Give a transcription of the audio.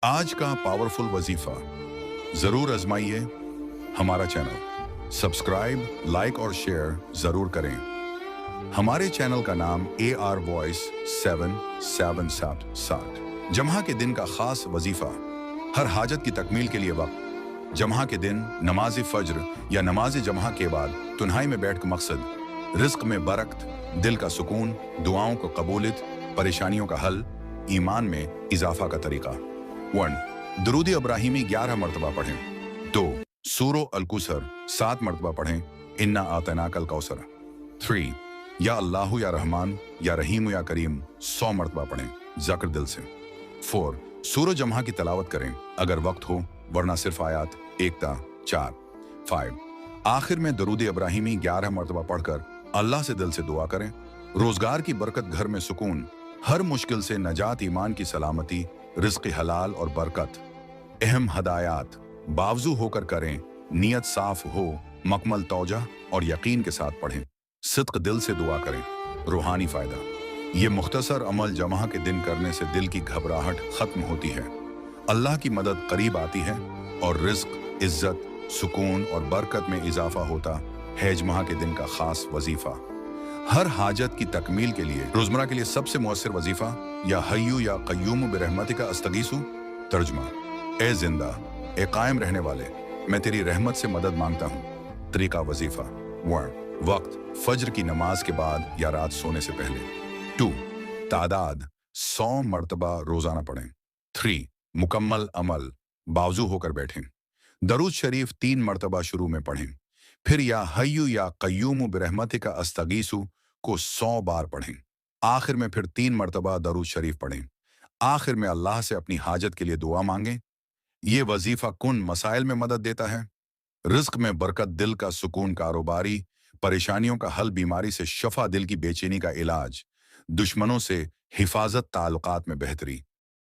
आज का पावरफुल वजीफा जरूर आजमाइए। हमारा चैनल सब्सक्राइब, लाइक और शेयर जरूर करें। हमारे चैनल का नाम AR वॉइस 777 जम्हा के दिन का खास वजीफा। हर हाजत की तकमील के लिए वक्त जम्हा के दिन नमाज फज्र या नमाज जम्हा के बाद तुन्हाई में बैठ कर मकसद रिस्क में बरकत, दिल का सुकून, दुआओं को कबूलियत, परेशानियों का हल, ईमान में इजाफा का तरीका। 1. दरूद इब्राहिमी 11 मरतबा पढ़ें। 2. सूरो अल-कौसर 7 मरतबा पढ़ें। इन्ना आतैनाकल कौसर। 3. या अल्लाह या रहमान या रहीम या करीम 100 मरतबा पढ़ें ज़क्र दिल से। 4. सूरो जम्हा की तलावत करें अगर वक्त हो, वरना सिर्फ आयात 1 ता 4। 5. आखिर में दरूद इब्राहिमी 11 मरतबा पढ़कर अल्लाह से दिल से दुआ करें। रोजगार की बरकत, घर में सुकून, हर मुश्किल से नजात, ईमान की सलामती, रिज़्क़ हलाल और बरकत। अहम हदायत बावजू होकर करें, नियत साफ हो, मकमल तौजा और यकीन के साथ पढ़ें। सिद्क़ दिल से दुआ करें। रूहानी फ़ायदा, ये मुख्तसर अमल जमा के दिन करने से दिल की घबराहट ख़त्म होती है, अल्लाह की मदद करीब आती है और रिज़्क़, इज़्ज़त, सुकून और बरकत में इजाफा होता है। जमा के दिन का ख़ास वजीफ़ा हर हाजत की तकमील के लिए, रोजमर्रा के लिए सबसे मुअस्सिर वजीफा या हय्यू या क़य्यूम बिरहमतिका अस्तगीसु। तर्जुमा, ए जिंदा, ए कायम रहने वाले, मैं तेरी रहमत से मदद मांगता हूँ। तरीका वजीफा। 1. वक्त फज्र की नमाज के बाद या रात सोने से पहले। 2. तादाद 100 मरतबा रोजाना पढ़ें। 3. मुकम्मल अमल बावजू होकर बैठें। दरूद शरीफ 3 मरतबा शुरू में पढ़ें, फिर या हय्यू या क़य्यूम बिरहमतिका अस्तगीसु को 100 बार पढ़ें। आखिर में फिर 3 मरतबा दरूद शरीफ पढ़ें। आखिर में अल्लाह से अपनी हाजत के लिए दुआ मांगें। ये वजीफा कुन मसाइल में मदद देता है। रिज़्क़ में बरकत, दिल का सुकून, कारोबारी परेशानियों का हल, बीमारी से शफा, दिल की बेचैनी का इलाज, दुश्मनों से हिफाजत, ताल्लुकात में बेहतरी।